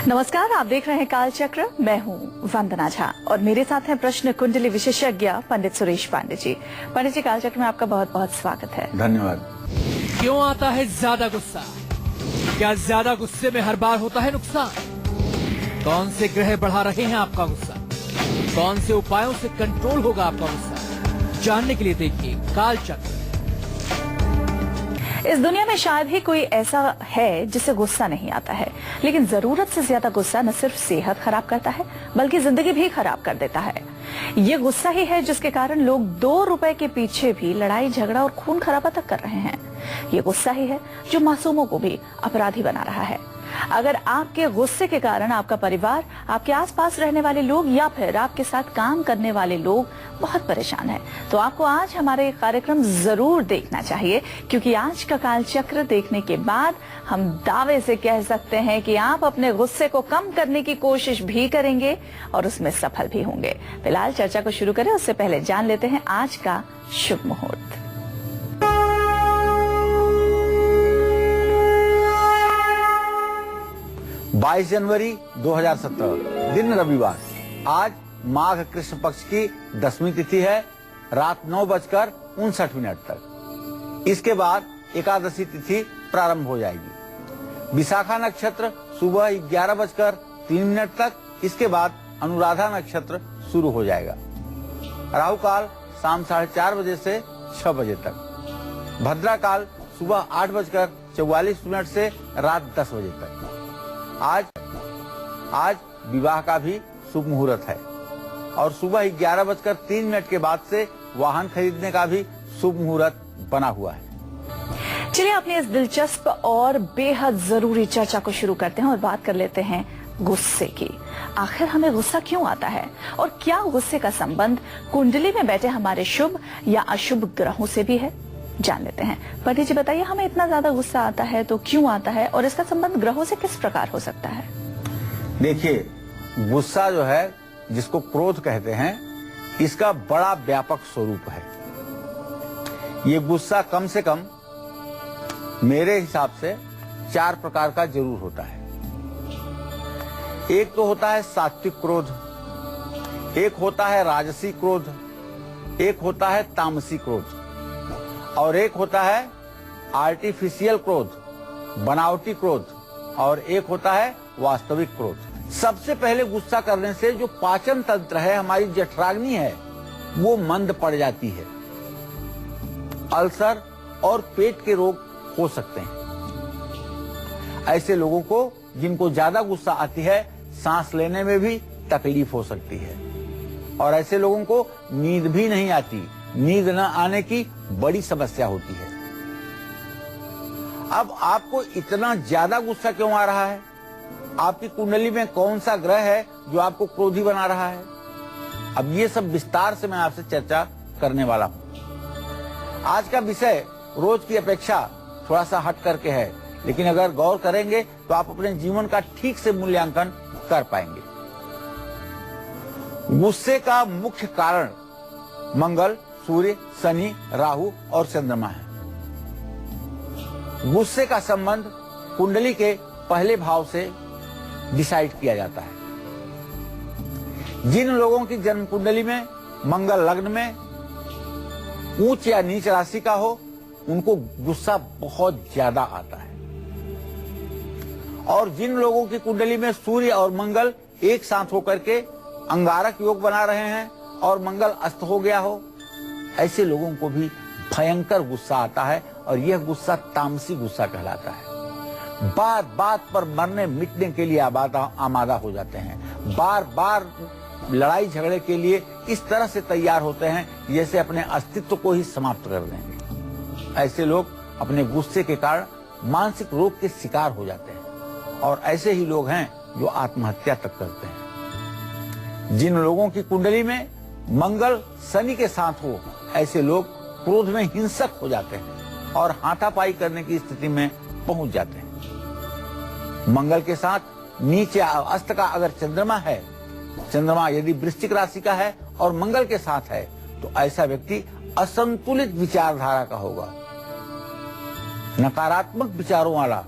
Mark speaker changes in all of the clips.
Speaker 1: नमस्कार, आप देख रहे हैं काल चक्र। मैं हूं वंदना झा और मेरे साथ हैं प्रश्न कुंडली विशेषज्ञ पंडित सुरेश पांडे जी। पंडित जी, काल चक्र में आपका बहुत बहुत स्वागत है।
Speaker 2: धन्यवाद।
Speaker 3: क्यों आता है ज्यादा गुस्सा? क्या ज्यादा गुस्से में हर बार होता है नुकसान? कौन से ग्रह बढ़ा रहे हैं आपका गुस्सा? कौन से उपायों से कंट्रोल होगा आपका गुस्सा? जानने के लिए देखिए काल चक्र।
Speaker 1: इस दुनिया में शायद ही कोई ऐसा है जिसे गुस्सा नहीं आता है, लेकिन जरूरत से ज्यादा गुस्सा न सिर्फ सेहत खराब करता है बल्कि जिंदगी भी खराब कर देता है। ये गुस्सा ही है जिसके कारण लोग 2 रुपए के पीछे भी लड़ाई झगड़ा और खून खराबा तक कर रहे हैं। ये गुस्सा ही है जो मासूमों को भी अपराधी बना रहा है। अगर आपके गुस्से के कारण आपका परिवार, आपके आसपास रहने वाले लोग या फिर आपके साथ काम करने वाले लोग बहुत परेशान हैं, तो आपको आज हमारे कार्यक्रम जरूर देखना चाहिए, क्योंकि आज का काल चक्र देखने के बाद हम दावे से कह सकते हैं कि आप अपने गुस्से को कम करने की कोशिश भी करेंगे और उसमें सफल भी होंगे। फिलहाल चर्चा को शुरू करें उससे पहले जान लेते हैं आज का शुभ मुहूर्त।
Speaker 2: 22 जनवरी 2017 दिन रविवार। आज माघ कृष्ण पक्ष की 10वीं तिथि है, रात 9:59 तक। इसके बाद एकादशी तिथि प्रारंभ हो जाएगी। विशाखा नक्षत्र सुबह 11:03 तक। इसके बाद अनुराधा नक्षत्र शुरू हो जाएगा। राहु काल शाम 4:30 बजे से 6 बजे तक। भद्रा काल सुबह 8:44 से रात 10 बजे तक। आज विवाह का भी शुभ मुहूर्त है और सुबह 11:03 के बाद से वाहन खरीदने का भी शुभ मुहूर्त बना हुआ है।
Speaker 1: चलिए अपनी इस दिलचस्प और बेहद जरूरी चर्चा को शुरू करते हैं और बात कर लेते हैं गुस्से की। आखिर हमें गुस्सा क्यों आता है और क्या गुस्से का संबंध कुंडली में बैठे हमारे शुभ या अशुभ ग्रहों से भी है, जान लेते हैं। पंडित जी बताइए, हमें इतना ज्यादा गुस्सा आता है तो क्यों आता है और इसका संबंध ग्रहों से किस प्रकार हो सकता है?
Speaker 2: देखिए, गुस्सा जो है, जिसको क्रोध कहते हैं, इसका बड़ा व्यापक स्वरूप है। ये गुस्सा कम से कम मेरे हिसाब से 4 प्रकार का जरूर होता है। एक तो होता है सात्विक क्रोध, एक होता है राजसी क्रोध, एक होता है तामसी क्रोध और एक होता है आर्टिफिशियल क्रोध, बनावटी क्रोध, और एक होता है वास्तविक क्रोध। सबसे पहले गुस्सा करने से जो पाचन तंत्र है, हमारी जठराग्नि है, वो मंद पड़ जाती है। अल्सर और पेट के रोग हो सकते हैं। ऐसे लोगों को, जिनको ज्यादा गुस्सा आती है, सांस लेने में भी तकलीफ हो सकती है और ऐसे लोगों को नींद भी नहीं आती। नींद न आने की बड़ी समस्या होती है। अब आपको इतना ज्यादा गुस्सा क्यों आ रहा है? आपकी कुंडली में कौन सा ग्रह है जो आपको क्रोधी बना रहा है? अब ये सब विस्तार से मैं आपसे चर्चा करने वाला हूं। आज का विषय रोज की अपेक्षा थोड़ा सा हट करके है, लेकिन अगर गौर करेंगे तो आप अपने जीवन का ठीक से मूल्यांकन कर पाएंगे। गुस्से का मुख्य कारण मंगल, सूर्य, शनि, राहु और चंद्रमा है। गुस्से का संबंध कुंडली के पहले भाव से डिसाइड किया जाता है। जिन लोगों की जन्म कुंडली में मंगल लग्न में ऊंच या नीच राशि का हो, उनको गुस्सा बहुत ज्यादा आता है। और जिन लोगों की कुंडली में सूर्य और मंगल एक साथ होकर के अंगारक योग बना रहे हैं और मंगल अस्त हो गया हो, ऐसे लोगों को भी भयंकर गुस्सा आता है और यह गुस्सा तामसी गुस्सा कहलाता है। बात बात पर मरने मिटने के लिए आमादा हो जाते हैं। बार बार लड़ाई झगड़े के लिए इस तरह से तैयार होते हैं जैसे अपने अस्तित्व को ही समाप्त कर देंगे। ऐसे लोग अपने गुस्से के कारण मानसिक रोग के शिकार हो जाते हैं और ऐसे ही लोग हैं जो आत्महत्या तक करते हैं। जिन लोगों की कुंडली में मंगल शनि के साथ हो, ऐसे लोग क्रोध में हिंसक हो जाते हैं और हाथापाई करने की स्थिति में पहुंच जाते हैं। मंगल के साथ नीच या अस्त का अगर चंद्रमा है, चंद्रमा यदि वृश्चिक राशि का है और मंगल के साथ है, तो ऐसा व्यक्ति असंतुलित विचारधारा का होगा, नकारात्मक विचारों वाला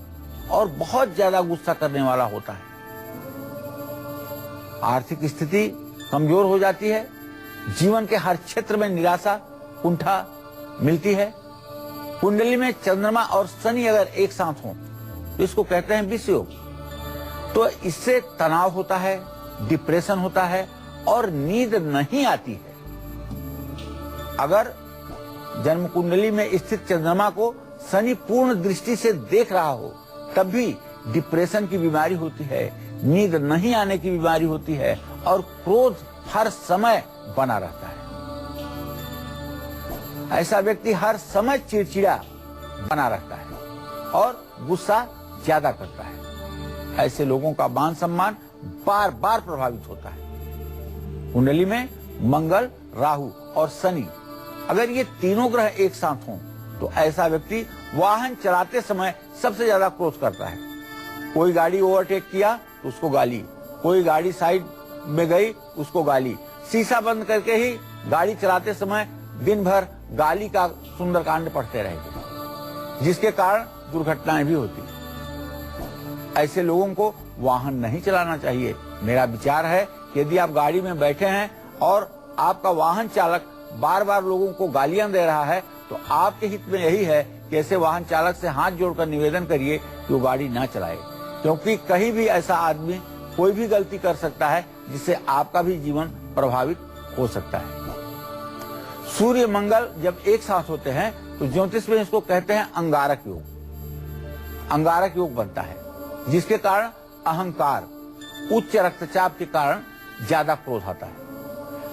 Speaker 2: और बहुत ज्यादा गुस्सा करने वाला होता है। आर्थिक स्थिति कमजोर हो जाती है, जीवन के हर क्षेत्र में निराशा कुंठा मिलती है। कुंडली में चंद्रमा और शनि अगर एक साथ हों तो इसको कहते हैं विष योग। तो इससे तनाव होता है, डिप्रेशन होता है और नींद नहीं आती है। अगर जन्म कुंडली में स्थित चंद्रमा को शनि पूर्ण दृष्टि से देख रहा हो तब भी डिप्रेशन की बीमारी होती है, नींद नहीं आने की बीमारी होती है और क्रोध हर समय बना रहता है। ऐसा व्यक्ति हर समय चिड़चिड़ा बना रहता है और गुस्सा ज्यादा करता है। ऐसे लोगों का मान सम्मान बार बार प्रभावित होता है। कुंडली में मंगल, राहु और शनि अगर ये तीनों ग्रह एक साथ हों तो ऐसा व्यक्ति वाहन चलाते समय सबसे ज्यादा क्रोध करता है। कोई गाड़ी ओवरटेक किया तो उसको गाली, कोई गाड़ी साइड में गई उसको गाली, शीशा बंद करके ही गाड़ी चलाते समय दिन भर गाली का सुंदरकांड पढ़ते रहेंगे, जिसके कारण दुर्घटनाएं भी होती। ऐसे लोगों को वाहन नहीं चलाना चाहिए। मेरा विचार है कि यदि आप गाड़ी में बैठे हैं और आपका वाहन चालक बार बार लोगों को गालियां दे रहा है तो आपके हित में यही है कि ऐसे वाहन चालक से हाथ जोड़कर निवेदन करिए कि वो गाड़ी ना चलाए, क्योंकि कहीं भी ऐसा आदमी कोई भी गलती कर सकता है जिससे आपका भी जीवन प्रभावित हो सकता है। सूर्य मंगल जब एक साथ होते हैं तो ज्योतिष में इसको कहते हैं अंगारक योग। अंगारक योग बनता है जिसके कारण अहंकार, उच्च रक्तचाप के कारण ज्यादा क्रोध आता है।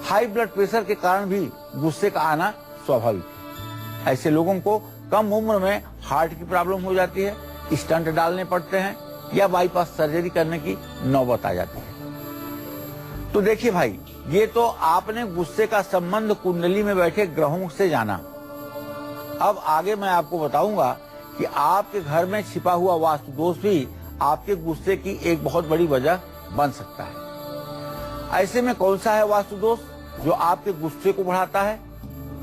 Speaker 2: हाई ब्लड प्रेशर के कारण भी गुस्से का आना स्वाभाविक है। ऐसे लोगों को कम उम्र में हार्ट की प्रॉब्लम हो जाती है, स्टंट डालने पड़ते हैं या बाईपास सर्जरी करने की नौबत आ जाती है। तो देखिए भाई, ये तो आपने गुस्से का संबंध कुंडली में बैठे ग्रहों से जाना। अब आगे मैं आपको बताऊंगा कि आपके घर में छिपा हुआ वास्तु दोष भी आपके गुस्से की एक बहुत बड़ी वजह बन सकता है। ऐसे में कौन सा है वास्तु दोष जो आपके गुस्से को बढ़ाता है,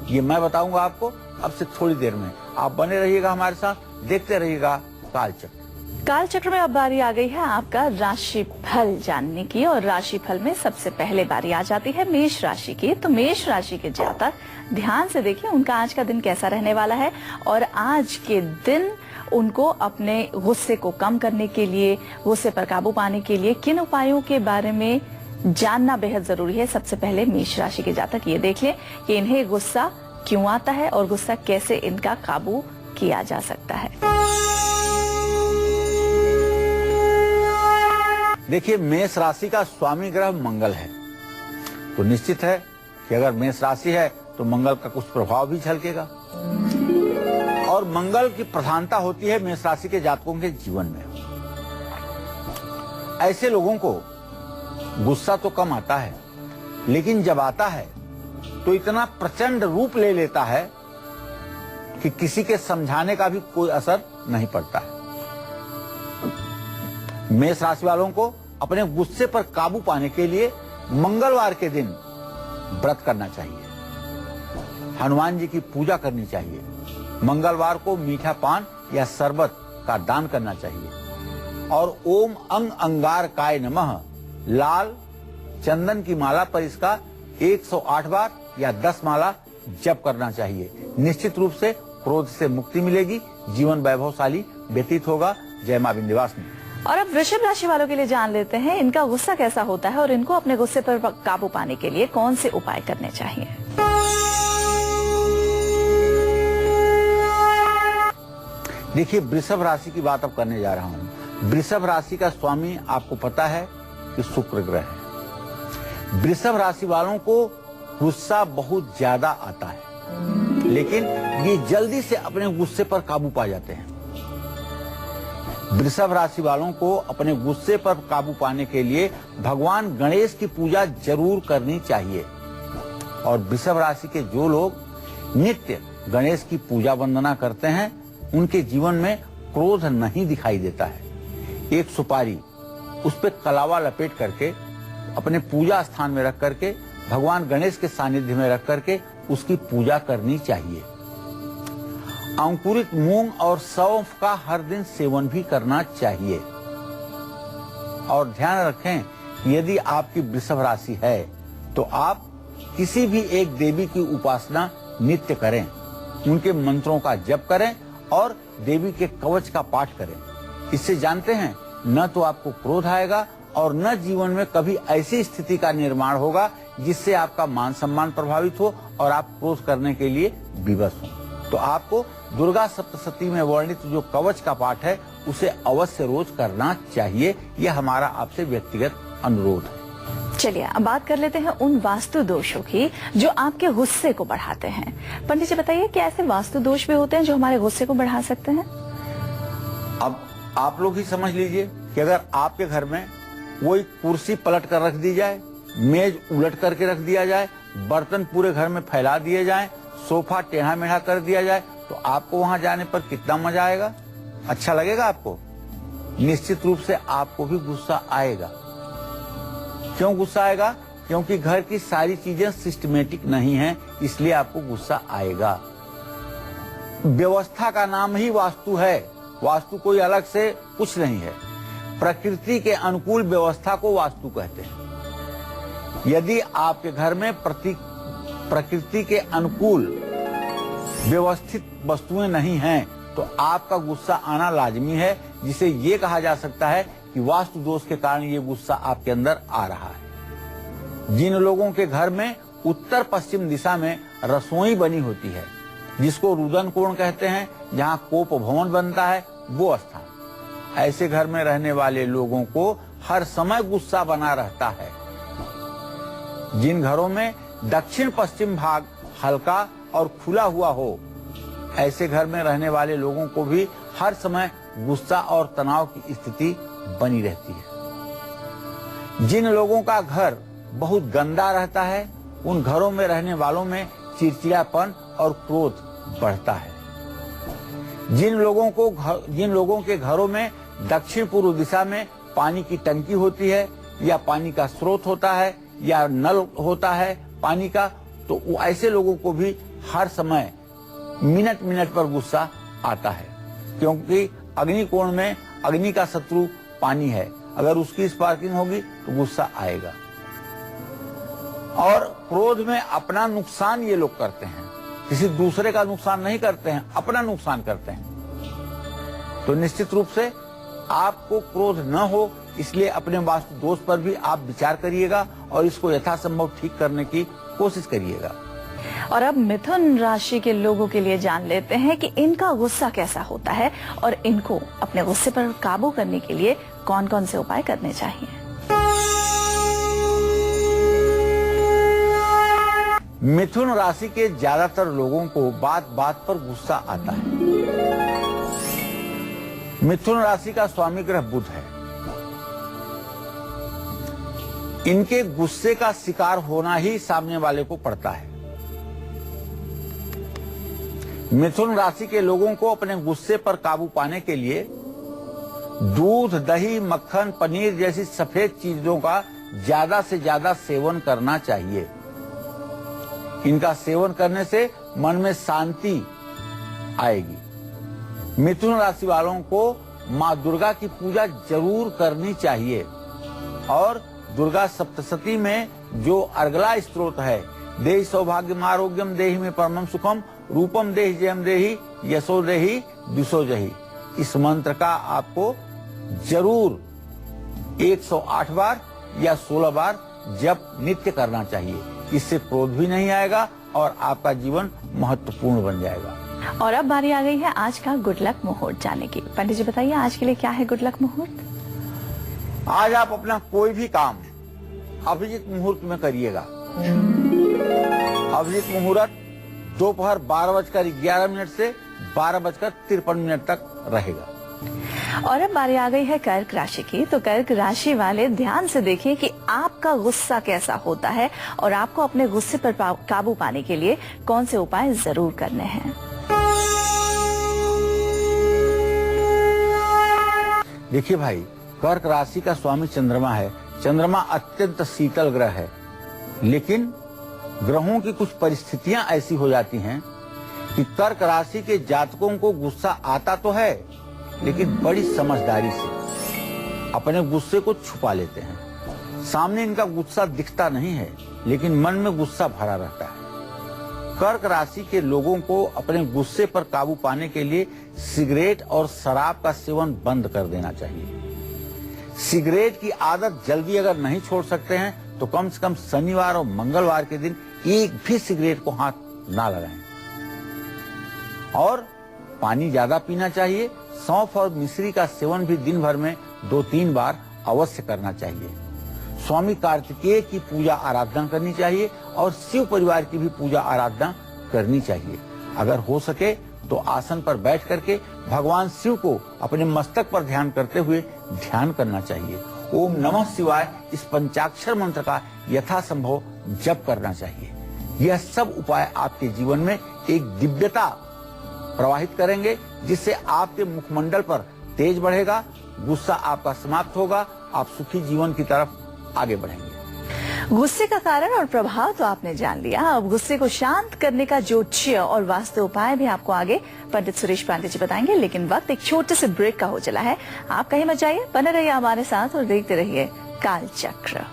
Speaker 2: ये मैं बताऊंगा आपको अब से थोड़ी देर में। आप बने रहिएगा हमारे साथ, देखते रहिएगा कालचक्र।
Speaker 1: कालचक्र में अब बारी आ गई है आपका राशि फल जानने की, और राशि फल में सबसे पहले बारी आ जाती है मेष राशि की। तो मेष राशि के जातक ध्यान से देखिए उनका आज का दिन कैसा रहने वाला है, और आज के दिन उनको अपने गुस्से को कम करने के लिए, गुस्से पर काबू पाने के लिए किन उपायों के बारे में जानना बेहद जरूरी है। सबसे पहले मेष राशि के जातक ये देख लें कि इन्हें गुस्सा क्यों आता है और गुस्सा कैसे इनका काबू किया जा सकता है।
Speaker 2: देखिए, मेष राशि का स्वामी ग्रह मंगल है, तो निश्चित है कि अगर मेष राशि है तो मंगल का कुछ प्रभाव भी झलकेगा। और मंगल की प्रधानता होती है मेष राशि के जातकों के जीवन में। ऐसे लोगों को गुस्सा तो कम आता है, लेकिन जब आता है तो इतना प्रचंड रूप ले लेता है कि किसी के समझाने का भी कोई असर नहीं पड़ता है। मेष राशि वालों को अपने गुस्से पर काबू पाने के लिए मंगलवार के दिन व्रत करना चाहिए, हनुमान जी की पूजा करनी चाहिए, मंगलवार को मीठा पान या शरबत का दान करना चाहिए, और ओम अंग अंगारकाय नमः लाल चंदन की माला पर इसका 108 बार या 10 माला जप करना चाहिए। निश्चित रूप से क्रोध से मुक्ति मिलेगी, जीवन वैभवशाली व्यतीत होगा। जय मां विंध्यवासिनी।
Speaker 1: और अब वृषभ राशि वालों के लिए जान लेते हैं इनका गुस्सा कैसा होता है और इनको अपने गुस्से पर काबू पाने के लिए कौन से उपाय करने चाहिए।
Speaker 2: देखिए, वृषभ राशि की बात अब करने जा रहा हूं। वृषभ राशि का स्वामी आपको पता है कि शुक्र ग्रह है। वृषभ राशि वालों को गुस्सा बहुत ज्यादा आता है, लेकिन ये जल्दी से अपने गुस्से पर काबू पा जाते हैं। वृषभ राशि वालों को अपने गुस्से पर काबू पाने के लिए भगवान गणेश की पूजा जरूर करनी चाहिए। और वृषभ राशि के जो लोग नित्य गणेश की पूजा वंदना करते हैं उनके जीवन में क्रोध नहीं दिखाई देता है। एक सुपारी, उस पर कलावा लपेट करके अपने पूजा स्थान में रख करके भगवान गणेश के सानिध्य में रख करके उसकी पूजा करनी चाहिए। अंकुरित मूंग और सौंफ का हर दिन सेवन भी करना चाहिए। और ध्यान रखें यदि आपकी वृषभ राशि है तो आप किसी भी एक देवी की उपासना नित्य करें, उनके मंत्रों का जप करें और देवी के कवच का पाठ करें। इससे जानते हैं न तो आपको क्रोध आएगा और न जीवन में कभी ऐसी स्थिति का निर्माण होगा जिससे आपका मान सम्मान प्रभावित हो और आप क्रोध करने के लिए विवश हो। तो आपको दुर्गा सप्तशती में वर्णित जो कवच का पाठ है उसे अवश्य रोज करना चाहिए। यह हमारा आपसे व्यक्तिगत अनुरोध है।
Speaker 1: चलिए अब बात कर लेते हैं उन वास्तु दोषों की जो आपके गुस्से को बढ़ाते हैं। पंडित जी बताइए कि ऐसे वास्तु दोष भी होते हैं जो हमारे गुस्से को बढ़ा सकते हैं?
Speaker 2: अब आप लोग ही समझ लीजिए कि अगर आपके घर में कोई कुर्सी पलट कर रख दी जाए, मेज उलट करके रख दिया जाए, बर्तन पूरे घर में फैला दिए जाए, सोफा टेढ़ा मेढ़ा कर दिया जाए, तो आपको वहां जाने पर कितना मजा आएगा? अच्छा लगेगा आपको? निश्चित रूप से आपको भी गुस्सा आएगा। क्यों गुस्सा आएगा? क्योंकि घर की सारी चीजें सिस्टमेटिक नहीं हैं, इसलिए आपको गुस्सा आएगा। व्यवस्था का नाम ही वास्तु है। वास्तु कोई अलग से कुछ नहीं है। प्रकृति के अनुकूल व्यवस्था को वास्तु कहते हैं। यदि आपके घर में प्रकृति के अनुकूल व्यवस्थित वस्तुएं नहीं हैं, तो आपका गुस्सा आना लाजमी है, जिसे ये कहा जा सकता है कि वास्तु दोष के कारण ये गुस्सा आपके अंदर आ रहा है। जिन लोगों के घर में उत्तर पश्चिम दिशा में रसोई बनी होती है, जिसको रुदन कोण कहते हैं, जहां कोप भवन बनता है, वो स्थान, ऐसे घर में रहने वाले लोगों को हर समय गुस्सा बना रहता है। जिन घरों में दक्षिण पश्चिम भाग हल्का और खुला हुआ हो, ऐसे घर में रहने वाले लोगों को भी हर समय गुस्सा और तनाव की स्थिति बनी रहती है। जिन लोगों का घर बहुत गंदा रहता है, उन घरों में रहने वालों में चिड़चिड़ापन और क्रोध बढ़ता है। जिन लोगों के घरों में दक्षिण पूर्व दिशा में पानी की टंकी होती है या पानी का स्रोत होता है या नल होता है पानी का, तो ऐसे लोगों को भी हर समय मिनट मिनट पर गुस्सा आता है, क्योंकि अग्निकोण में अग्नि का शत्रु पानी है। अगर उसकी स्पार्किंग होगी तो गुस्सा आएगा। और क्रोध में अपना नुकसान ये लोग करते हैं, किसी दूसरे का नुकसान नहीं करते हैं, अपना नुकसान करते हैं। तो निश्चित रूप से आपको क्रोध न हो, इसलिए अपने वास्तु दोष पर भी आप विचार करिएगा और इसको यथासंभव ठीक करने की कोशिश करिएगा।
Speaker 1: और अब मिथुन राशि के लोगों के लिए जान लेते हैं कि इनका गुस्सा कैसा होता है और इनको अपने गुस्से पर काबू करने के लिए कौन कौन से उपाय करने चाहिए।
Speaker 2: मिथुन राशि के ज्यादातर लोगों को बात बात पर गुस्सा आता है। मिथुन राशि का स्वामी ग्रह बुध है। इनके गुस्से का शिकार होना ही सामने वाले को पड़ता है। मिथुन राशि के लोगों को अपने गुस्से पर काबू पाने के लिए दूध, दही, मक्खन, पनीर जैसी सफेद चीजों का ज्यादा से ज्यादा सेवन करना चाहिए। इनका सेवन करने से मन में शांति आएगी। मिथुन राशि वालों को माँ दुर्गा की पूजा जरूर करनी चाहिए और दुर्गा सप्तशती में जो अर्गला स्तोत्र है, देहि सौभाग्यम आरोग्यम देहि में परमम सुखम रूपम देहि जयम देहि यशो देहि दिशो जहि, इस मंत्र का आपको जरूर 108 बार या 16 बार जप नित्य करना चाहिए। इससे क्रोध भी नहीं आएगा और आपका जीवन महत्वपूर्ण बन जाएगा।
Speaker 1: और अब बारी आ गई है आज का गुड लक मुहूर्त जानने की। पंडित जी बताइए आज के लिए क्या है गुड लक मुहूर्त?
Speaker 2: आज आप अपना कोई भी काम अभिजीत मुहूर्त में करिएगा। अभिजीत मुहूर्त दोपहर 12:11 से 12:53 तक रहेगा।
Speaker 1: और अब बारी आ गई है कर्क राशि की। तो कर्क राशि वाले ध्यान से देखिए कि आपका गुस्सा कैसा होता है और आपको अपने गुस्से पर काबू पाने के लिए कौन से उपाय जरूर करने हैं।
Speaker 2: देखिए भाई, कर्क राशि का स्वामी चंद्रमा है। चंद्रमा अत्यंत शीतल ग्रह है, लेकिन ग्रहों की कुछ परिस्थितियां ऐसी हो जाती हैं कि कर्क राशि के जातकों को गुस्सा आता तो है, लेकिन बड़ी समझदारी से अपने गुस्से को छुपा लेते हैं। सामने इनका गुस्सा दिखता नहीं है, लेकिन मन में गुस्सा भरा रहता है। कर्क राशि के लोगों को अपने गुस्से पर काबू पाने के लिए सिगरेट और शराब का सेवन बंद कर देना चाहिए। सिगरेट की आदत जल्दी अगर नहीं छोड़ सकते हैं तो कम से कम शनिवार और मंगलवार के दिन एक भी सिगरेट को हाथ ना लगाएं। और पानी ज्यादा पीना चाहिए। सौंफ और मिश्री का सेवन भी दिन भर में 2-3 बार अवश्य करना चाहिए। स्वामी कार्तिकेय की पूजा आराधना करनी चाहिए और शिव परिवार की भी पूजा आराधना करनी चाहिए। अगर हो सके तो आसन पर बैठ करके भगवान शिव को अपने मस्तक पर ध्यान करते हुए ध्यान करना चाहिए। ओम नमः शिवाय इस पंचाक्षर मंत्र का यथासंभव जप करना चाहिए। यह सब उपाय आपके जीवन में एक दिव्यता प्रवाहित करेंगे, जिससे आपके मुखमंडल पर तेज बढ़ेगा, गुस्सा आपका समाप्त होगा, आप सुखी जीवन की तरफ आगे बढ़ेंगे।
Speaker 1: गुस्से का कारण और प्रभाव तो आपने जान लिया। अब गुस्से को शांत करने का ज्योतिषीय और वास्तु उपाय भी आपको आगे पंडित सुरेश पांडे जी बताएंगे, लेकिन वक्त एक छोटे से ब्रेक का हो चला है। आप कहीं मत जाइए, बने रहिए हमारे साथ और देखते रहिए कालचक्र।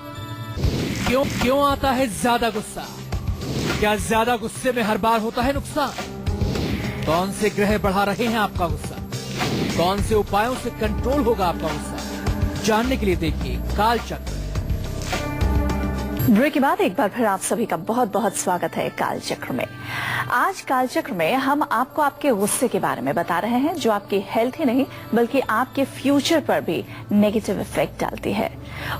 Speaker 3: क्यों आता है ज्यादा गुस्सा? क्या ज्यादा गुस्से में हर बार होता है नुकसान? कौन से ग्रह बढ़ा रहे हैं आपका गुस्सा? कौन से उपायों से कंट्रोल होगा आपका गुस्सा? जानने के लिए देखिए कालचक्र।
Speaker 1: ब्रेक के बाद एक बार फिर आप सभी का बहुत बहुत स्वागत है कालचक्र में। आज कालचक्र में हम आपको आपके गुस्से के बारे में बता रहे हैं, जो आपकी हेल्थ ही नहीं बल्कि आपके फ्यूचर पर भी नेगेटिव इफेक्ट डालती है।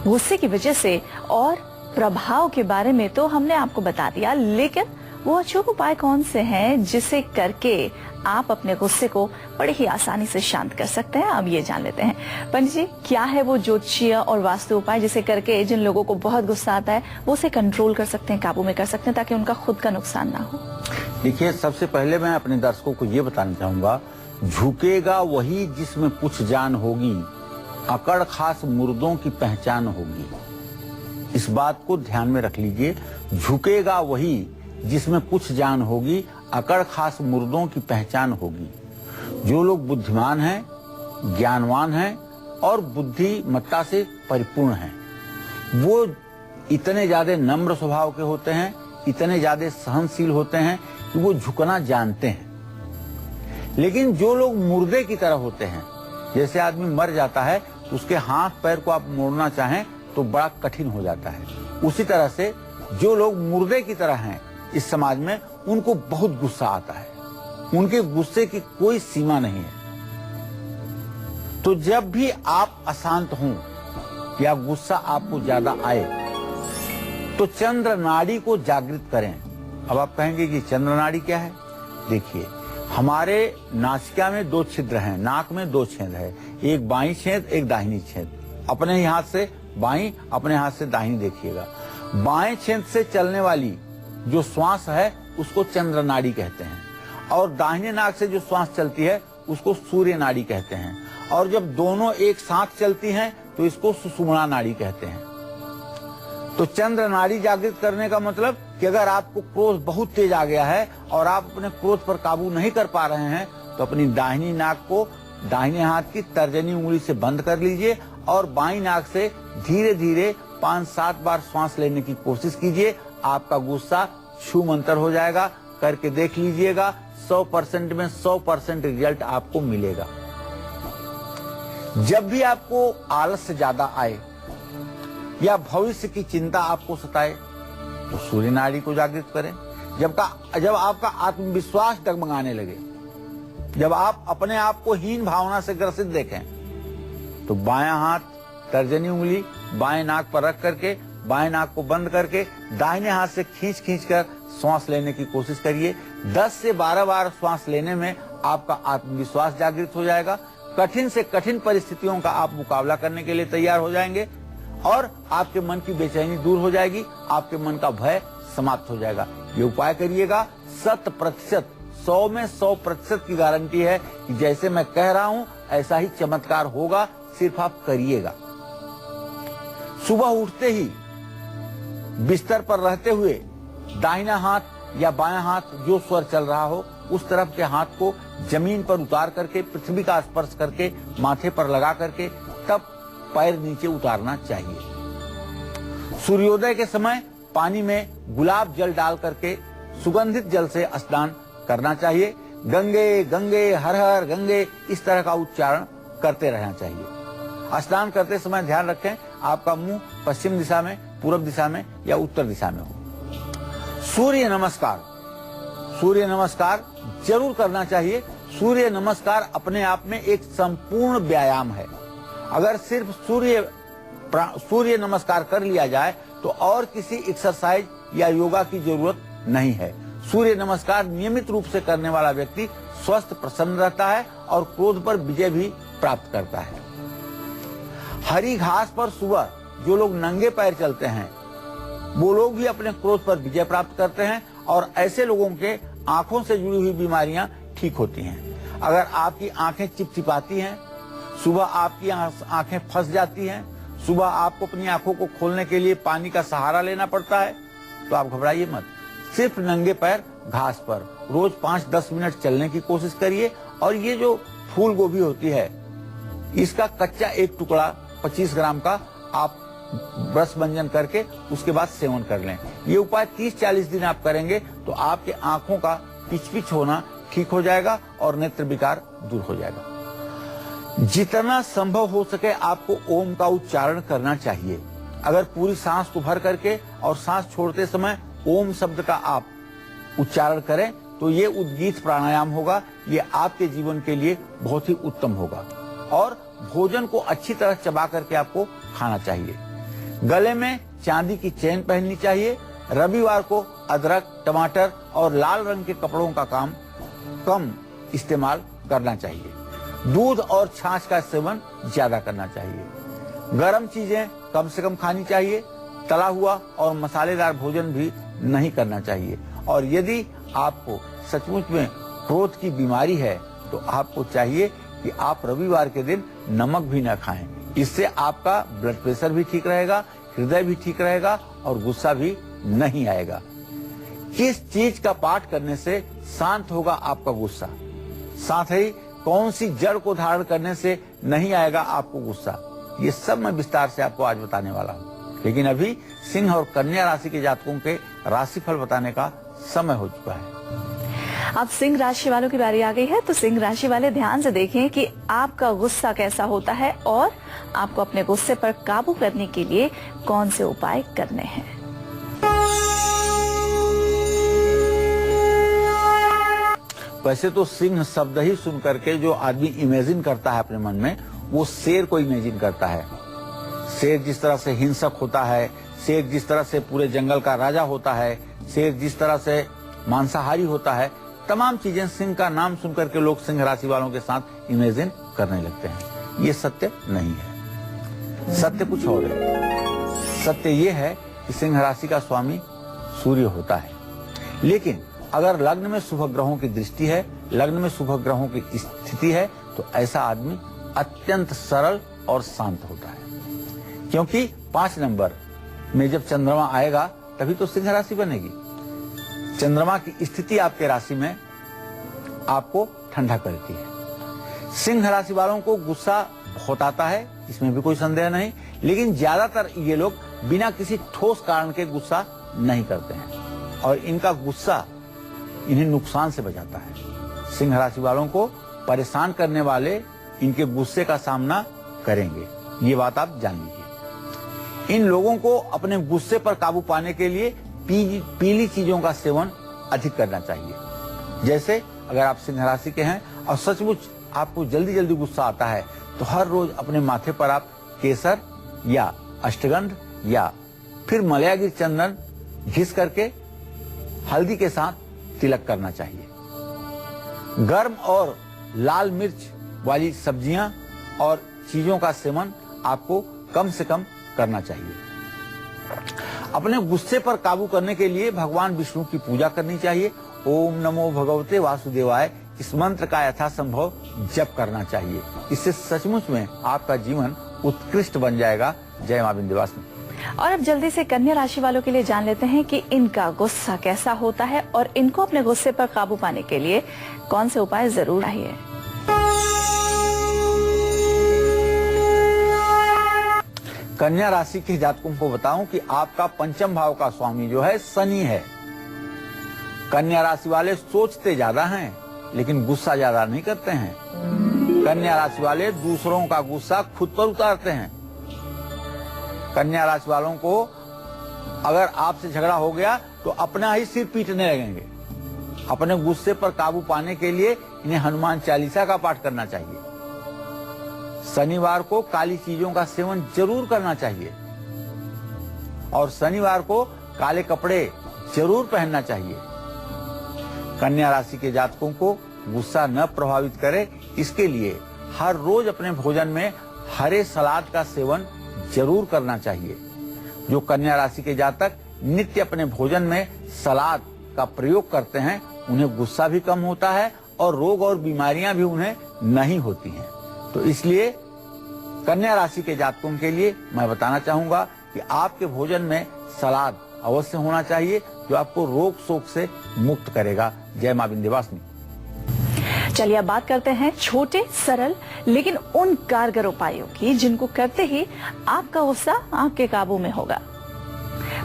Speaker 1: गुस्से की वजह से और प्रभाव के बारे में तो हमने आपको बता दिया, लेकिन वो अचूक उपाय कौन से हैं जिसे करके आप अपने गुस्से को बड़े ही आसानी से शांत कर सकते हैं? अब ये जान लेते हैं। पंडित जी, क्या है वो ज्योतिषीय और वास्तु उपाय जिसे करके जिन लोगों को बहुत गुस्सा आता है वो उसे कंट्रोल कर सकते हैं, काबू में कर सकते हैं, ताकि उनका खुद का नुकसान ना हो?
Speaker 2: देखिए, सबसे पहले मैं अपने दर्शकों को ये बताना चाहूंगा, झुकेगा वही जिसमें कुछ जान होगी, अकड़ खास मुर्दों की पहचान होगी। इस बात को ध्यान में रख लीजिए। झुकेगा वही जिसमें कुछ जान होगी, अकड़ खास मुर्दों की पहचान होगी। जो लोग बुद्धिमान हैं, ज्ञानवान हैं और बुद्धिमत्ता से परिपूर्ण हैं, वो इतने ज्यादा नम्र स्वभाव के होते हैं, इतने ज्यादा सहनशील होते हैं कि वो झुकना जानते हैं। लेकिन जो लोग मुर्दे की तरह होते हैं, जैसे आदमी मर जाता है तो उसके हाथ पैर को आप मोड़ना चाहें तो बड़ा कठिन हो जाता है, उसी तरह से जो लोग मुर्दे की तरह हैं इस समाज में, उनको बहुत गुस्सा आता है। उनके गुस्से की कोई सीमा नहीं है। तो जब भी आप अशांत हों या गुस्सा आपको ज्यादा आए तो चंद्र नाड़ी को जागृत करें। अब आप कहेंगे कि चंद्र नाड़ी क्या है? देखिए, हमारे नासिका में 2 छिद्र हैं, नाक में 2 छेद है, एक बाईं छेद एक दाहिनी छेद। अपने हाथ से बाईं, अपने हाथ से दाहिनी देखिएगा। बाएं छेद से चलने वाली जो श्वास है उसको चंद्र नाड़ी कहते हैं, और दाहिने नाक से जो श्वास चलती है उसको सूर्य नाड़ी कहते हैं, और जब दोनों एक साथ चलती हैं तो इसको सुषुम्ना नाड़ी कहते हैं। तो चंद्र नाड़ी जागृत करने का मतलब कि अगर आपको क्रोध बहुत तेज आ गया है और आप अपने क्रोध पर काबू नहीं कर पा रहे हैं, तो अपनी दाहिनी नाक को दाहिने हाथ की तर्जनी उंगली से बंद कर लीजिए और बाईं नाक से धीरे धीरे 5-7 बार श्वास लेने की कोशिश कीजिए। आपका गुस्सा छूमंतर हो जाएगा। करके देख लीजिएगा, 100% में 100% रिजल्ट आपको मिलेगा। जब भी आपको आलस्य ज्यादा आए या भविष्य की चिंता आपको सताए तो सूर्य नाड़ी को जागृत करें। जब आपका आत्मविश्वास डगमगाने लगे, जब आप अपने आप को हीन भावना से ग्रसित देखें, तो बायां हाथ तर्जनी उंगली बाएं नाक पर रख करके बाएं नाक को बंद करके दाहिने हाथ से खींच कर श्वास लेने की कोशिश करिए। 10 से 12 बार श्वास लेने में आपका आत्मविश्वास जागृत हो जाएगा। कठिन से कठिन परिस्थितियों का आप मुकाबला करने के लिए तैयार हो जाएंगे और आपके मन की बेचैनी दूर हो जाएगी, आपके मन का भय समाप्त हो जाएगा। ये उपाय करिएगा, 100%, 100 में 100% की गारंटी है कि जैसे मैं कह रहा हूं ऐसा ही चमत्कार होगा। सिर्फ आप करिएगा। सुबह उठते ही बिस्तर पर रहते हुए दाहिना हाथ या बायां हाथ जो स्वर चल रहा हो उस तरफ के हाथ को जमीन पर उतार करके पृथ्वी का स्पर्श करके माथे पर लगा करके तब पैर नीचे उतारना चाहिए। सूर्योदय के समय पानी में गुलाब जल डाल करके सुगंधित जल से स्नान करना चाहिए। गंगे गंगे हर हर गंगे इस तरह का उच्चारण करते रहना चाहिए। स्नान करते समय ध्यान रखें आपका मुंह पश्चिम दिशा में, पूर्व दिशा में या उत्तर दिशा में हो। सूर्य नमस्कार जरूर करना चाहिए। सूर्य नमस्कार अपने आप में एक संपूर्ण व्यायाम है। अगर सिर्फ सूर्य नमस्कार कर लिया जाए तो और किसी एक्सरसाइज या योगा की जरूरत नहीं है। सूर्य नमस्कार नियमित रूप से करने वाला व्यक्ति स्वस्थ, प्रसन्न रहता है और क्रोध पर विजय भी प्राप्त करता है। हरी घास पर सुबह जो लोग नंगे पैर चलते हैं वो लोग भी अपने क्रोध पर विजय प्राप्त करते हैं और ऐसे लोगों के आंखों से जुड़ी हुई बीमारियां ठीक होती हैं। अगर आपकी आंखें चिपचिपाती हैं, सुबह आपकी आंखें फंस जाती हैं, सुबह आपको अपनी आंखों को खोलने के लिए पानी का सहारा लेना पड़ता है, तो आप घबराइए मत। सिर्फ नंगे पैर घास पर रोज 5-10 मिनट चलने की कोशिश करिए। और ये जो फूल गोभी होती है इसका कच्चा एक टुकड़ा 25 ग्राम का आप ब्रश भंजन करके उसके बाद सेवन कर लें। ये उपाय 30-40 दिन आप करेंगे तो आपके आंखों का पिच होना ठीक हो जाएगा और नेत्र विकार दूर हो जाएगा। जितना संभव हो सके आपको ओम का उच्चारण करना चाहिए। अगर पूरी सांस को भर करके और सांस छोड़ते समय ओम शब्द का आप उच्चारण करें तो ये उद्गीत प्राणायाम होगा। ये आपके जीवन के लिए बहुत ही उत्तम होगा। और भोजन को अच्छी तरह चबा करके आपको खाना चाहिए। गले में चांदी की चेन पहननी चाहिए। रविवार को अदरक, टमाटर और लाल रंग के कपड़ों का कम इस्तेमाल करना चाहिए। दूध और छाछ का सेवन ज्यादा करना चाहिए। गर्म चीजें कम से कम खानी चाहिए। तला हुआ और मसालेदार भोजन भी नहीं करना चाहिए। और यदि आपको सचमुच में क्रोध की बीमारी है तो आपको चाहिए कि आप रविवार के दिन नमक भी न खाएं। इससे आपका ब्लड प्रेशर भी ठीक रहेगा, हृदय भी ठीक रहेगा और गुस्सा भी नहीं आएगा। किस चीज का पाठ करने से शांत होगा आपका गुस्सा, साथ ही कौन सी जड़ को धारण करने से नहीं आएगा आपको गुस्सा, ये सब मैं विस्तार से आपको आज बताने वाला हूँ। लेकिन अभी सिंह और कन्या राशि के जातकों के राशिफल बताने का समय हो चुका है।
Speaker 1: अब सिंह राशि वालों की बारी आ गई है, तो सिंह राशि वाले ध्यान से देखें कि आपका गुस्सा कैसा होता है और आपको अपने गुस्से पर काबू करने के लिए कौन से उपाय करने हैं।
Speaker 2: वैसे तो सिंह शब्द ही सुन करके जो आदमी इमेजिन करता है अपने मन में, वो शेर को इमेजिन करता है। शेर जिस तरह से हिंसक होता है, शेर जिस तरह से पूरे जंगल का राजा होता है, शेर जिस तरह से मांसाहारी होता है, तमाम चीजें सिंह का नाम सुनकर के लोग सिंह राशि वालों के साथ इमेजिन करने लगते हैं। ये सत्य नहीं है। सत्य कुछ और है। सत्य ये है कि सिंह राशि का स्वामी सूर्य होता है। लेकिन अगर लग्न में शुभ ग्रहों की दृष्टि है, लग्न में शुभ ग्रहों की स्थिति है, तो ऐसा आदमी अत्यंत सरल और शांत होता है। क्योंकि 5 नंबर में जब चंद्रमा आएगा तभी तो सिंह राशि बनेगी। चंद्रमा की स्थिति आपके राशि में आपको ठंडा करती है। सिंह राशि वालों को गुस्सा बहुत आता है, इसमें भी कोई संदेह नहीं। लेकिन ज्यादातर ये लोग बिना किसी ठोस कारण के गुस्सा नहीं करते हैं और इनका गुस्सा इन्हें नुकसान से बचाता है। सिंह राशि वालों को परेशान करने वाले इनके गुस्से का सामना करेंगे, ये बात आप जान लीजिए। इन लोगों को अपने गुस्से पर काबू पाने के लिए पीली चीजों का सेवन अधिक करना चाहिए। जैसे अगर आप सिंह राशि के हैं और सचमुच आपको जल्दी जल्दी गुस्सा आता है तो हर रोज अपने माथे पर आप केसर या अष्टगंध या फिर मलयागिर चंदन घिस करके हल्दी के साथ तिलक करना चाहिए। गर्म और लाल मिर्च वाली सब्जियां और चीजों का सेवन आपको कम से कम करना चाहिए। अपने गुस्से पर काबू करने के लिए भगवान विष्णु की पूजा करनी चाहिए। ओम नमो भगवते वासुदेवाय इस मंत्र का यथासंभव जप करना चाहिए। इससे सचमुच में आपका जीवन उत्कृष्ट बन जाएगा। जय मां विंध्यवासिनी।
Speaker 1: और अब जल्दी से कन्या राशि वालों के लिए जान लेते हैं कि इनका गुस्सा कैसा होता है और इनको अपने गुस्से पर काबू पाने के लिए कौन से उपाय जरूर चाहिए।
Speaker 2: कन्या राशि के जातकों को बताऊं कि आपका पंचम भाव का स्वामी जो है शनि है। कन्या राशि वाले सोचते ज्यादा हैं लेकिन गुस्सा ज्यादा नहीं करते हैं। कन्या राशि वाले दूसरों का गुस्सा खुद पर उतारते हैं। कन्या राशि वालों को अगर आपसे झगड़ा हो गया तो अपना ही सिर पीटने लगेंगे। अपने गुस्से पर काबू पाने के लिए इन्हें हनुमान चालीसा का पाठ करना चाहिए। शनिवार को काली चीजों का सेवन जरूर करना चाहिए और शनिवार को काले कपड़े जरूर पहनना चाहिए। कन्या राशि के जातकों को गुस्सा न प्रभावित करे, इसके लिए हर रोज अपने भोजन में हरे सलाद का सेवन जरूर करना चाहिए। जो कन्या राशि के जातक नित्य अपने भोजन में सलाद का प्रयोग करते हैं उन्हें गुस्सा भी कम होता है और रोग और बीमारियां भी उन्हें नहीं होती हैं। तो इसलिए कन्या राशि के जातकों के लिए मैं बताना चाहूंगा कि आपके भोजन में सलाद अवश्य होना चाहिए जो आपको रोग शोक से मुक्त करेगा। जय मां विंध्यवासिनी।
Speaker 1: चलिए अब बात करते हैं छोटे सरल लेकिन उन कारगर उपायों की जिनको करते ही आपका गुस्सा आपके काबू में होगा।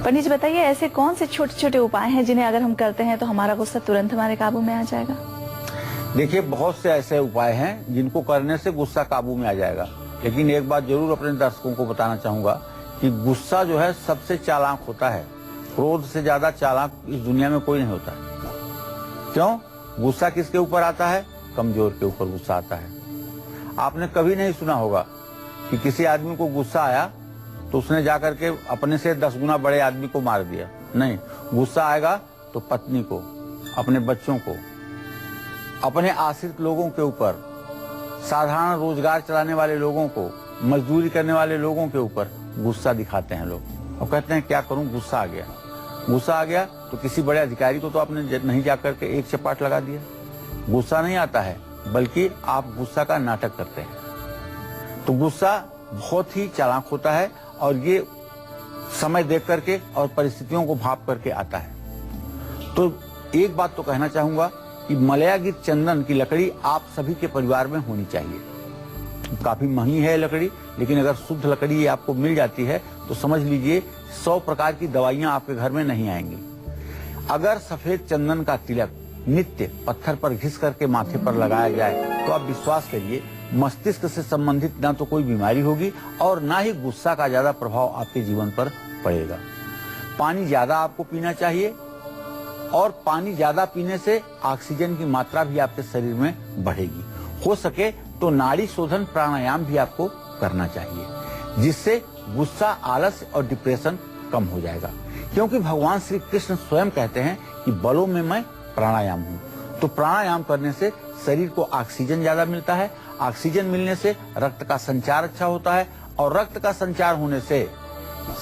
Speaker 1: पंडित जी बताइए, ऐसे कौन से छोटे छोटे उपाय हैं जिन्हें अगर हम करते हैं तो हमारा गुस्सा तुरंत हमारे काबू में आ जाएगा?
Speaker 2: देखिए, बहुत से ऐसे उपाय हैं जिनको करने से गुस्सा काबू में आ जाएगा, लेकिन एक बात जरूर अपने दर्शकों को बताना चाहूंगा कि गुस्सा जो है सबसे चालाक होता है। क्रोध से ज्यादा चालाक इस दुनिया में कोई नहीं होता है। क्यों? गुस्सा किसके ऊपर आता है? कमजोर के ऊपर गुस्सा आता है। आपने कभी नहीं सुना होगा कि किसी आदमी को गुस्सा आया तो उसने जाकर के अपने से 10 गुना बड़े आदमी को मार दिया। नहीं, गुस्सा आएगा तो पत्नी को, अपने बच्चों को, अपने आश्रित लोगों के ऊपर, साधारण रोजगार चलाने वाले लोगों को, मजदूरी करने वाले लोगों के ऊपर गुस्सा दिखाते हैं लोग और कहते हैं क्या करूं, गुस्सा आ गया। गुस्सा आ गया तो किसी बड़े अधिकारी को तो आपने नहीं जाकर के एक चपाट लगा दिया। गुस्सा नहीं आता है बल्कि आप गुस्सा का नाटक करते हैं। तो गुस्सा बहुत ही चालाक होता है और ये समय देख करके और परिस्थितियों को भाप करके आता है। तो एक बात तो कहना चाहूंगा कि मलयागित चंदन की लकड़ी आप सभी के परिवार में होनी चाहिए। काफी महंगी है लकड़ी, लेकिन अगर शुद्ध लकड़ी आपको मिल जाती है तो समझ लीजिए 100 प्रकार की दवाइयां आपके घर में नहीं आएंगी। अगर सफेद चंदन का तिलक नित्य पत्थर पर घिस करके माथे पर लगाया जाए तो आप विश्वास करिए मस्तिष्क से संबंधित ना तो कोई बीमारी होगी और ना ही गुस्सा का ज्यादा प्रभाव आपके जीवन पर पड़ेगा। पानी ज्यादा आपको पीना चाहिए और पानी ज्यादा पीने से ऑक्सीजन की मात्रा भी आपके शरीर में बढ़ेगी। हो सके तो नाड़ी शोधन प्राणायाम भी आपको करना चाहिए, जिससे गुस्सा, आलस्य और डिप्रेशन कम हो जाएगा। क्योंकि भगवान श्री कृष्ण स्वयं कहते हैं कि बलों में मैं प्राणायाम हूँ। तो प्राणायाम करने से शरीर को ऑक्सीजन ज्यादा मिलता है। ऑक्सीजन मिलने से रक्त का संचार अच्छा होता है और रक्त का संचार होने से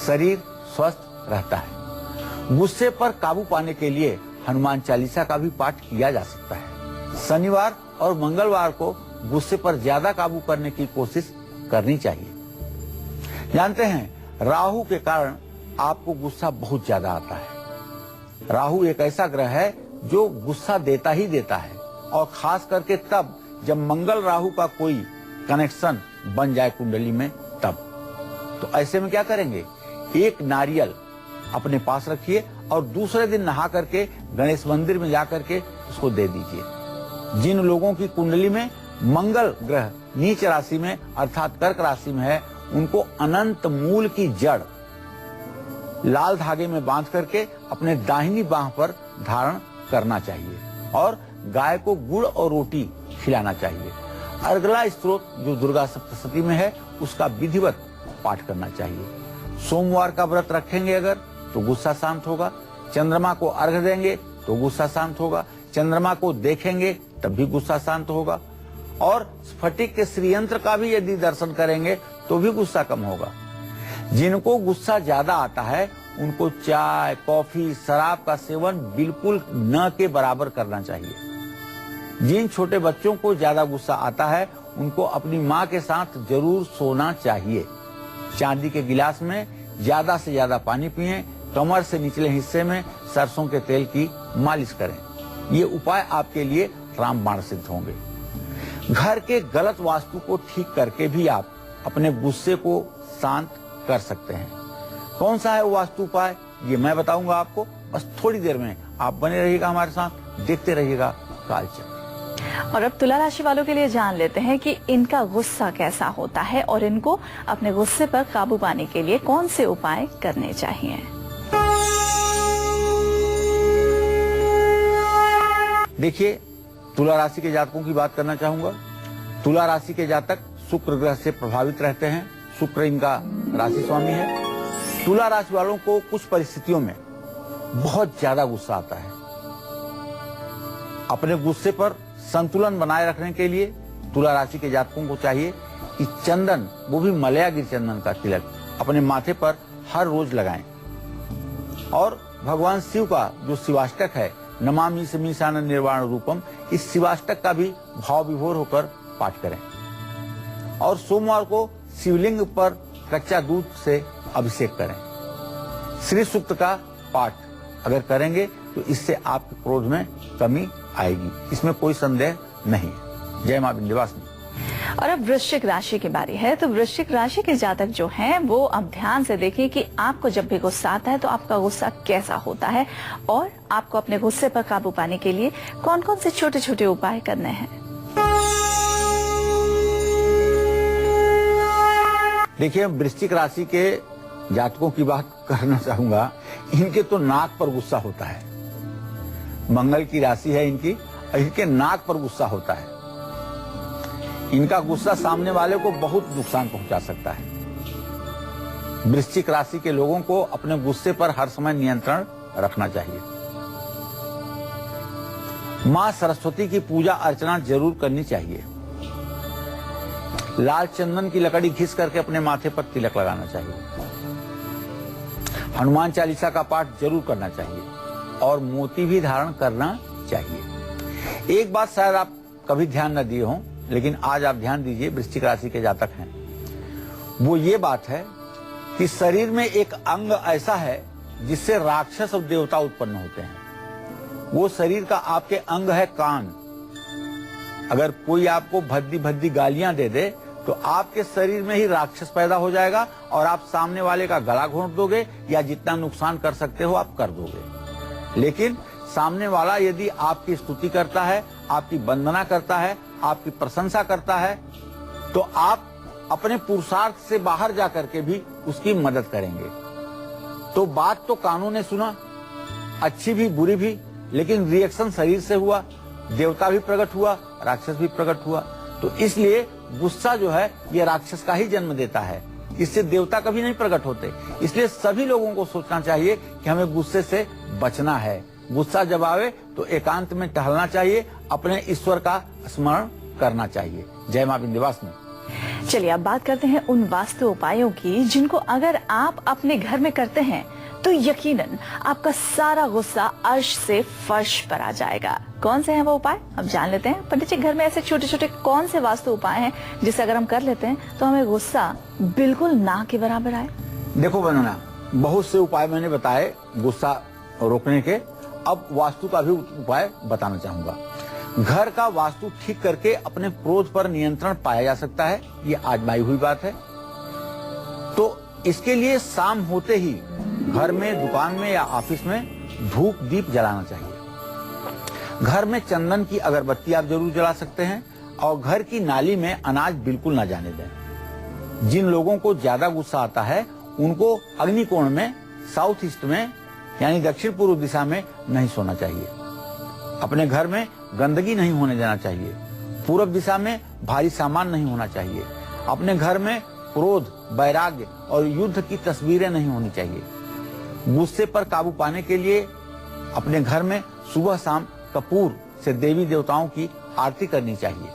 Speaker 2: शरीर स्वस्थ रहता है। गुस्से पर काबू पाने के लिए हनुमान चालीसा का भी पाठ किया जा सकता है। शनिवार और मंगलवार को गुस्से पर ज्यादा काबू करने की कोशिश करनी चाहिए। जानते हैं, राहु के कारण आपको गुस्सा बहुत ज्यादा आता है। राहु एक ऐसा ग्रह है जो गुस्सा देता ही देता है और खास करके तब जब मंगल राहु का कोई कनेक्शन बन जाए कुंडली में तब। तो ऐसे में क्या करेंगे, एक नारियल अपने पास रखिए और दूसरे दिन नहा करके गणेश मंदिर में जाकर के उसको दे दीजिए। जिन लोगों की कुंडली में मंगल ग्रह नीच राशि में अर्थात कर्क राशि में है, उनको अनंत मूल की जड़ लाल धागे में बांध करके अपने दाहिनी बाह पर धारण करना चाहिए और गाय को गुड़ और रोटी खिलाना चाहिए। अर्गला स्त्रोत जो दुर्गा सप्तशती में है उसका विधिवत पाठ करना चाहिए। सोमवार का व्रत रखेंगे अगर तो गुस्सा शांत होगा। चंद्रमा को अर्घ्य देंगे तो गुस्सा शांत होगा। चंद्रमा को देखेंगे तब भी गुस्सा शांत होगा और स्फटिक के श्रीयंत्र का भी यदि दर्शन करेंगे तो भी गुस्सा कम होगा। जिनको गुस्सा ज्यादा आता है उनको चाय, कॉफी, शराब का सेवन बिल्कुल न के बराबर करना चाहिए। जिन छोटे बच्चों को ज्यादा गुस्सा आता है उनको अपनी माँ के साथ जरूर सोना चाहिए। चांदी के गिलास में ज्यादा से ज्यादा पानी पिएं। कमर से निचले हिस्से में सरसों के तेल की मालिश करें। ये उपाय आपके लिए रामबाण सिद्ध होंगे। घर के गलत वास्तु को ठीक करके भी आप अपने गुस्से को शांत कर सकते हैं। कौन सा है वो वास्तु उपाय ये मैं बताऊंगा आपको, बस थोड़ी देर में। आप बने रहिएगा हमारे साथ, देखते रहिएगा कालचक्र।
Speaker 1: और अब तुला राशि वालों के लिए जान लेते हैं कि इनका गुस्सा कैसा होता है और इनको अपने गुस्से पर काबू पाने के लिए कौन से उपाय करने चाहिए।
Speaker 2: देखिए, तुला राशि के जातकों की बात करना चाहूंगा। तुला राशि के जातक शुक्र ग्रह से प्रभावित रहते हैं। शुक्र इनका राशि स्वामी है। तुला राशि वालों को कुछ परिस्थितियों में बहुत ज्यादा गुस्सा आता है। अपने गुस्से पर संतुलन बनाए रखने के लिए तुला राशि के जातकों को चाहिए कि चंदन, वो भी मलयागिरी चंदन का तिलक अपने माथे पर हर रोज लगाएं और भगवान शिव का जो शिवाष्टक है, नमामि समीशान निर्वाण रूपम, इस शिवाष्टक का भी भाव विभोर होकर पाठ करें। और सोमवार को शिवलिंग पर कच्चा दूध से अभिषेक करें। श्री सूक्त का पाठ अगर करेंगे तो इससे आपके क्रोध में कमी आएगी, इसमें कोई संदेह नहीं है। जय मां विंध्यवासिनी।
Speaker 1: और अब वृश्चिक राशि की बारी है। तो वृश्चिक राशि के जातक जो हैं वो अब ध्यान से देखिए कि आपको जब भी गुस्सा आता है तो आपका गुस्सा कैसा होता है और आपको अपने गुस्से पर काबू पाने के लिए कौन कौन से छोटे छोटे उपाय करने हैं।
Speaker 2: देखिए, वृश्चिक राशि के जातकों की बात करना चाहूंगा। इनके तो नाक पर गुस्सा होता है। मंगल की राशि है इनकी, और इनके नाक पर गुस्सा होता है। इनका गुस्सा सामने वाले को बहुत नुकसान पहुंचा सकता है। वृश्चिक राशि के लोगों को अपने गुस्से पर हर समय नियंत्रण रखना चाहिए। मां सरस्वती की पूजा अर्चना जरूर करनी चाहिए। लाल चंदन की लकड़ी घिस करके अपने माथे पर तिलक लगाना चाहिए। हनुमान चालीसा का पाठ जरूर करना चाहिए और मोती भी धारण करना चाहिए। एक बात शायद आप कभी ध्यान न दिए हों, लेकिन आज आप ध्यान दीजिए, वृश्चिक राशि के जातक हैं, वो ये बात है कि शरीर में एक अंग ऐसा है जिससे राक्षस और देवता उत्पन्न होते हैं। वो शरीर का आपके अंग है कान। अगर कोई आपको भद्दी भद्दी गालियां दे दे तो आपके शरीर में ही राक्षस पैदा हो जाएगा और आप सामने वाले का गला घोंट दोगे या जितना नुकसान कर सकते हो आप कर दोगे। लेकिन सामने वाला यदि आपकी स्तुति करता है, आपकी वंदना करता है, आपकी प्रशंसा करता है, तो आप अपने पुरुषार्थ से बाहर जाकर के भी उसकी मदद करेंगे। तो बात तो कानों ने सुना, अच्छी भी बुरी भी, लेकिन रिएक्शन शरीर से हुआ। देवता भी प्रकट हुआ, राक्षस भी प्रकट हुआ। तो इसलिए गुस्सा जो है ये राक्षस का ही जन्म देता है, इससे देवता कभी नहीं प्रकट होते। इसलिए सभी लोगों को सोचना चाहिए कि हमें गुस्से से बचना है। गुस्सा जब आवे तो एकांत में टहलना चाहिए, अपने ईश्वर का स्मरण करना चाहिए। जय मां विंध्यवासिनी।
Speaker 1: चलिए अब बात करते हैं उन वास्तु उपायों की जिनको अगर आप अपने घर में करते हैं तो यकीनन आपका सारा गुस्सा अर्श से फर्श पर आ जाएगा। कौन से हैं वो उपाय, अब जान लेते हैं। पंडित जी, घर में ऐसे छोटे छोटे कौन से वास्तु उपाय हैं जिसे अगर हम कर लेते हैं तो हमें गुस्सा बिल्कुल ना के बराबर आए।
Speaker 2: देखो वंदना, बहुत से उपाय मैंने बताए गुस्सा रोकने के। अब वास्तु का भी उपाय बताना चाहूंगा। घर का वास्तु ठीक करके अपने क्रोध पर नियंत्रण पाया जा सकता है, ये आजमाई हुई बात है। तो इसके लिए शाम होते ही घर में, दुकान में या ऑफिस में धूप दीप जलाना चाहिए। घर में चंदन की अगरबत्ती आप जरूर जला सकते हैं और घर की नाली में अनाज बिल्कुल न जाने दें। जिन लोगों को ज्यादा गुस्सा आता है उनको अग्निकोण में, साउथ ईस्ट में यानी दक्षिण पूर्व दिशा में नहीं सोना चाहिए। अपने घर में गंदगी नहीं होने देना चाहिए। पूर्व दिशा में भारी सामान नहीं होना चाहिए। अपने घर में क्रोध, वैराग्य और युद्ध की तस्वीरें नहीं होनी चाहिए। गुस्से पर काबू पाने के लिए अपने घर में सुबह शाम कपूर से देवी देवताओं की आरती करनी चाहिए।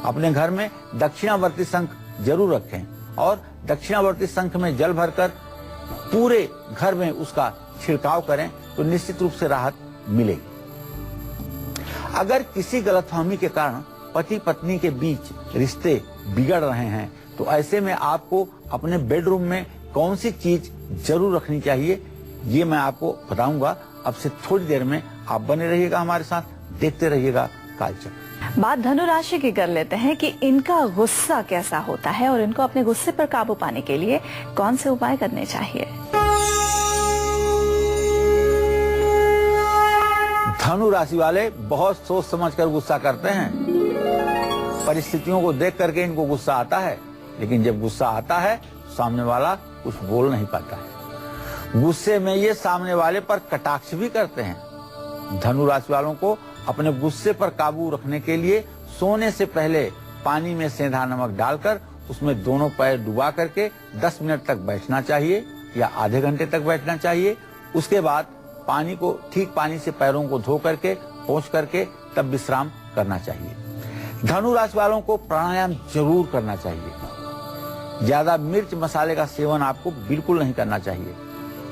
Speaker 2: अपने घर में दक्षिणावर्ती शंख जरूर रखें और दक्षिणावर्ती शंख में जल भरकर पूरे घर में उसका छिड़काव करें तो निश्चित रूप से राहत मिलेगी। अगर किसी गलतफहमी के कारण पति पत्नी के बीच रिश्ते बिगड़ रहे हैं तो ऐसे में आपको अपने बेडरूम में कौन सी चीज जरूर रखनी चाहिए, ये मैं आपको बताऊंगा। अब से थोड़ी देर में आप बने रहिएगा हमारे साथ, देखते रहिएगा कालचक्र।
Speaker 1: बात धनु राशि की कर लेते हैं कि इनका गुस्सा कैसा होता है और इनको अपने गुस्से पर काबू पाने के लिए कौन से उपाय करने चाहिए।
Speaker 2: धनु राशि वाले बहुत सोच समझकर गुस्सा करते हैं। परिस्थितियों को देख करके इनको गुस्सा आता है, लेकिन जब गुस्सा आता है सामने वाला कुछ बोल नहीं पाता है। गुस्से में ये सामने वाले पर कटाक्ष भी करते हैं। धनु राशि वालों को अपने गुस्से पर काबू रखने के लिए सोने से पहले पानी में सेंधा नमक डालकर उसमें दोनों पैर डुबा करके 10 मिनट तक बैठना चाहिए या आधे घंटे तक बैठना चाहिए। उसके बाद पानी को ठीक पानी से पैरों को धो करके पोंछ करके तब विश्राम करना चाहिए। धनु राशि वालों को प्राणायाम जरूर करना चाहिए। ज्यादा मिर्च मसाले का सेवन आपको बिल्कुल नहीं करना चाहिए।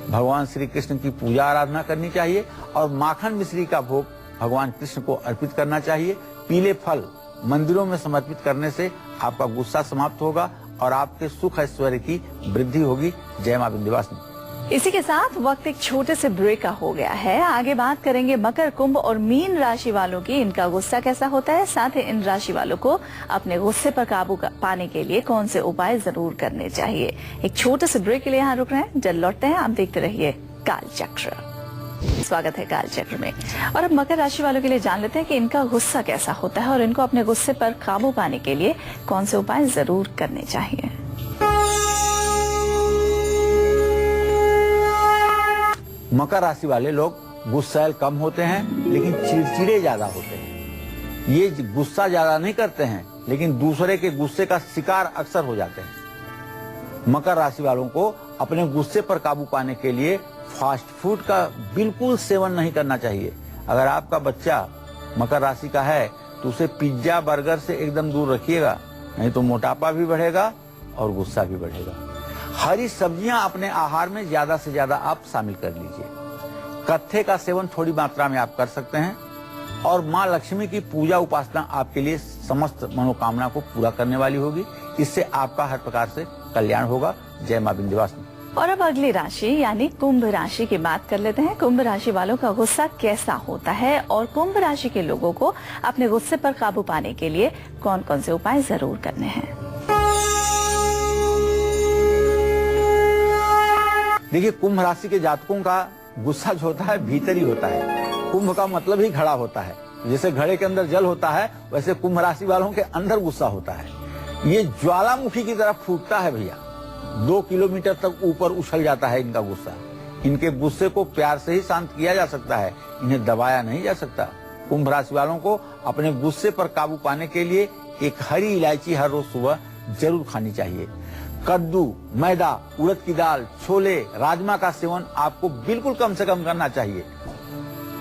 Speaker 2: भगवान श्री कृष्ण की पूजा आराधना करनी चाहिए और माखन मिश्री का भोग भगवान कृष्ण को अर्पित करना चाहिए। पीले फल मंदिरों में समर्पित करने से आपका गुस्सा समाप्त होगा और आपके सुख ऐश्वर्य की वृद्धि होगी। जय मां विंध्यवासिनी।
Speaker 1: इसी के साथ वक्त एक छोटे से ब्रेक का हो गया है। आगे बात करेंगे मकर, कुंभ और मीन राशि वालों की, इनका गुस्सा कैसा होता है, साथ ही इन राशि वालों को अपने गुस्से पर काबू पाने के लिए कौन से उपाय जरूर करने चाहिए। एक छोटे से ब्रेक के लिए यहाँ रुक रहे हैं, जल्द लौटते हैं। आप देखते रहिए कालचक्र। स्वागत है कालचक्र में। और अब मकर राशि वालों के लिए जान लेते हैं कि इनका गुस्सा कैसा होता है और इनको अपने गुस्से पर काबू पाने के लिए कौन से उपाय जरूर करने चाहिए।
Speaker 2: मकर राशि वाले लोग गुस्सैल कम होते हैं लेकिन चिड़चिड़े ज्यादा होते हैं। ये गुस्सा ज्यादा नहीं करते हैं लेकिन दूसरे के गुस्से का शिकार अक्सर हो जाते हैं। मकर राशि वालों को अपने गुस्से पर काबू पाने के लिए फास्ट फूड का बिल्कुल सेवन नहीं करना चाहिए। अगर आपका बच्चा मकर राशि का है तो उसे पिज्जा बर्गर से एकदम दूर रखिएगा, नहीं तो मोटापा भी बढ़ेगा और गुस्सा भी बढ़ेगा। हरी सब्जियां अपने आहार में ज्यादा से ज्यादा आप शामिल कर लीजिए। कत्थे का सेवन थोड़ी मात्रा में आप कर सकते हैं और मां लक्ष्मी की पूजा उपासना आपके लिए समस्त मनोकामना को पूरा करने वाली होगी। इससे आपका हर प्रकार से कल्याण होगा। जय मां विंध्यवासिनी।
Speaker 1: और अब अगली राशि यानी कुंभ राशि की बात कर लेते हैं। कुंभ राशि वालों का गुस्सा कैसा होता है और कुंभ राशि के लोगों को अपने गुस्से पर काबू पाने के लिए कौन कौन से उपाय जरूर करने हैं।
Speaker 2: देखिए, कुंभ राशि के जातकों का गुस्सा जो होता है भीतर ही होता है। कुंभ का मतलब ही घड़ा होता है। जैसे घड़े के अंदर जल होता है वैसे कुंभ राशि वालों के अंदर गुस्सा होता है। ये ज्वालामुखी की तरफ फूटता है भैया। 2 किलोमीटर तक ऊपर उछल जाता है इनका गुस्सा। इनके गुस्से को प्यार से ही शांत किया जा सकता है, इन्हें दबाया नहीं जा सकता। कुंभ राशि वालों को अपने गुस्से पर काबू पाने के लिए एक हरी इलायची हर रोज सुबह जरूर खानी चाहिए। कद्दू, मैदा, उड़द की दाल, छोले, राजमा का सेवन आपको बिल्कुल कम से कम करना चाहिए।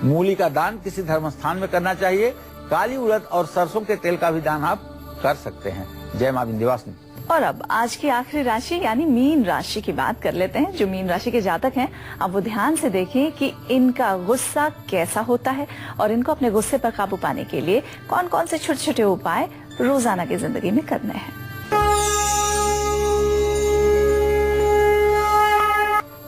Speaker 2: मूली का दान किसी धर्म स्थान में करना चाहिए। काली उड़द और सरसों के तेल का भी दान आप कर सकते हैं। जय मां विंध्यवासिनी।
Speaker 1: और अब आज की आखिरी राशि यानी मीन राशि की बात कर लेते हैं। जो मीन राशि के जातक हैं, अब वो ध्यान से देखिए कि इनका गुस्सा कैसा होता है और इनको अपने गुस्से पर काबू पाने के लिए कौन कौन से छोटे छोटे उपाय रोजाना की जिंदगी में करने हैं।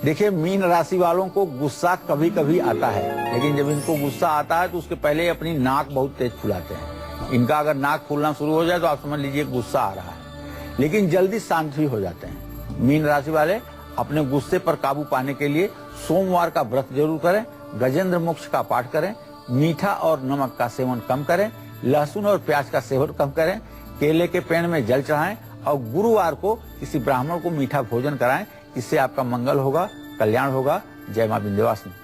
Speaker 2: देखिए, मीन राशि वालों को गुस्सा कभी कभी आता है, लेकिन जब इनको गुस्सा आता है तो उसके पहले अपनी नाक बहुत तेज फुलाते हैं। इनका अगर नाक फूलना शुरू हो जाए तो आप समझ लीजिए गुस्सा आ रहा है, लेकिन जल्दी शांत भी हो जाते हैं। मीन राशि वाले अपने गुस्से पर काबू पाने के लिए सोमवार का व्रत जरूर करें, गजेंद्र मोक्ष का पाठ करें, मीठा और नमक का सेवन कम करें, लहसुन और प्याज का सेवन कम करें, केले के पेड़ में जल चढ़ाएं और गुरुवार को किसी ब्राह्मण को मीठा भोजन कराएं। इससे आपका मंगल होगा, कल्याण होगा। जय मां विंध्यवासिनी।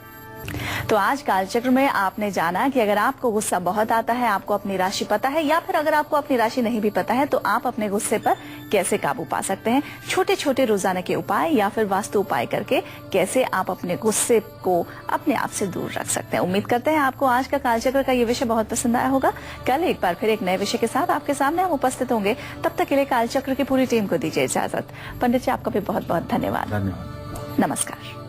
Speaker 1: तो आज कालचक्र में आपने जाना कि अगर आपको गुस्सा बहुत आता है, आपको अपनी राशि पता है, या फिर अगर आपको अपनी राशि नहीं भी पता है, तो आप अपने गुस्से पर कैसे काबू पा सकते हैं। छोटे छोटे रोजाना के उपाय या फिर वास्तु उपाय करके कैसे आप अपने गुस्से को अपने आप से दूर रख सकते हैं। उम्मीद करते हैं आपको आज का कालचक्र का ये विषय बहुत पसंद आया होगा। कल एक बार फिर एक नए विषय के साथ आपके सामने हम उपस्थित होंगे। तब तक के लिए कालचक्र की पूरी टीम को दीजिए इजाजत। पंडित जी, आपका भी बहुत बहुत धन्यवाद।
Speaker 2: धन्यवाद।
Speaker 1: नमस्कार।